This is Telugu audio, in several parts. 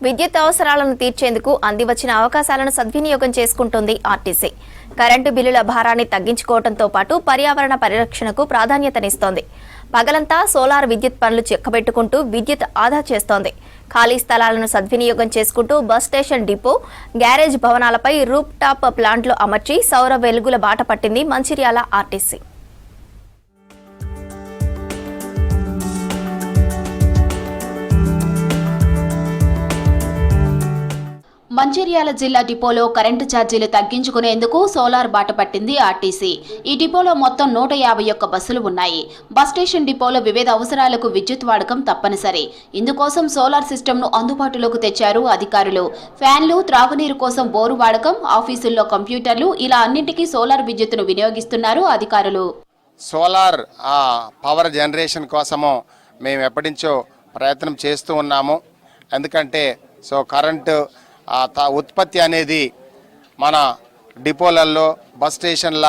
విద్యుత్ అవసరాలను తీర్చేందుకు అందివచ్చిన అవకాశాలను సద్వినియోగం చేసుకుంటోంది ఆర్టీసీ. కరెంటు బిల్లుల భారాన్ని తగ్గించుకోవడంతో పాటు పర్యావరణ పరిరక్షణకు ప్రాధాన్యతనిస్తోంది. పగలంతా సోలార్ విద్యుత్ పనులు చెక్కబెట్టుకుంటూ విద్యుత్ ఆదా చేస్తోంది. ఖాళీ స్థలాలను సద్వినియోగం చేసుకుంటూ బస్ స్టేషన్ డిపో, గ్యారేజ్ భవనాలపై రూప్ టాప్ ప్లాంట్లు అమర్చి సౌర వెలుగుల బాట పట్టింది మంచిర్యాల ఆర్టీసీ. మంచిర్యాల జిల్లా డిపోలో కరెంటు ఛార్జీలు తగ్గించుకునేందుకు సోలార్ బాట పట్టింది ఆర్టీసీ. ఈ డిపోలో మొత్తం 151 బస్సులు ఉన్నాయి. బస్ స్టేషన్ డిపోలో వివిధ అవసరాలకు విద్యుత్ వాడకం తప్పనిసరి. ఇందుకోసం సోలార్ సిస్టమ్ను అందుబాటులోకి తెచ్చారు అధికారులు. ఫ్యాన్లు, త్రాగునీరు కోసం బోరు వాడకం, ఆఫీసుల్లో కంప్యూటర్లు, ఇలా అన్నింటికీ సోలార్ విద్యుత్తును వినియోగిస్తున్నారు అధికారులు. సోలార్ పవర్ జనరేషన్ కోసము మేము ఎప్పటి నుంచో ప్రయత్నం చేస్తూ ఉన్నాము. ఎందుకంటే కరెంటు ఉత్పత్తి అనేది మన డిపోలలో, బస్ స్టేషన్ల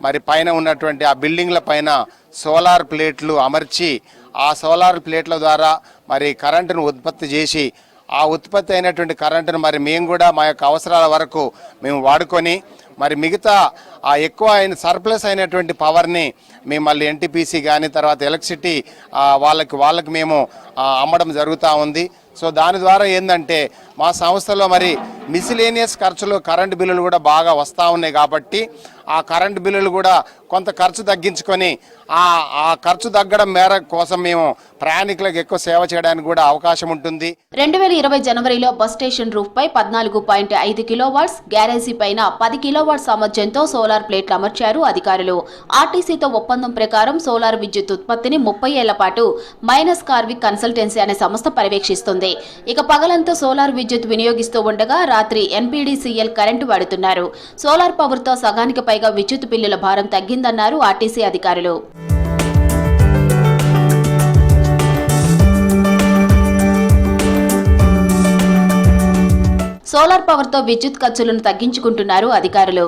మరి పైన ఉన్నటువంటి ఆ బిల్డింగ్ల పైన సోలార్ ప్లేట్లు అమర్చి ఆ సోలార్ ప్లేట్ల ద్వారా మరి కరెంటును ఉత్పత్తి చేసి ఆ ఉత్పత్తి అయినటువంటి కరెంటును మరి మేము కూడా మా యొక్క అవసరాల వరకు మేము వాడుకొని మరి మిగతా ఆ ఎక్కువ అయిన సర్ప్లస్ అయినటువంటి పవర్ని మేము మళ్ళీ ఎన్టీపీసీ కానీ తర్వాత ఎలక్ట్రిసిటీ వాళ్ళకి మేము అమ్మడం జరుగుతూ ఉంది. దాని ద్వారా ఏంటంటే మా సంస్థలో మరి మిసిలేనియస్ ఖర్చులు, కరెంటు బిల్లులు కూడా బాగా వస్తూ ఉన్నాయి. కాబట్టి ఆ కరెంటు బిల్లులు కూడా కొంత ఖర్చు తగ్గించుకొని ఆ ఖర్చు తగ్గడం మేర కోసం మేము ప్రయాణికులకు ఎక్కువ సేవ చేయడానికి కూడా అవకాశం ఉంటుంది. 2020 జనవరిలో బస్ స్టేషన్ రూఫ్ పై 14.5 కిలోవాట్స్, గ్యారేజీ పైన 10 కిలోవాట్ సామర్థ్యంతో సోలార్ ప్లేట్లు అమర్చారు అధికారులు. ఆర్టీసీతో ఒప్పందం ప్రకారం సోలార్ విద్యుత్ ఉత్పత్తిని 30 ఏళ్ల పాటు మైనస్ కార్విక్ కన్సల్టెన్సీ అనే సంస్థ పర్యవేక్షిస్తుంది. ఇక పగలంతా సోలార్ విద్యుత్ వినియోగిస్తూ ఉండగా రాత్రి ఎన్పీడీసీఎల్ కరెంటు వాడుతున్నారు. సోలార్ పవర్ తో సగానికి పైగా విద్యుత్ బిల్లుల భారం తగ్గిందన్నారు ఆర్టీసీ అధికారులు. సోలార్ పవర్ తో విద్యుత్ ఖర్చులను తగ్గించుకుంటున్నారు అధికారులు.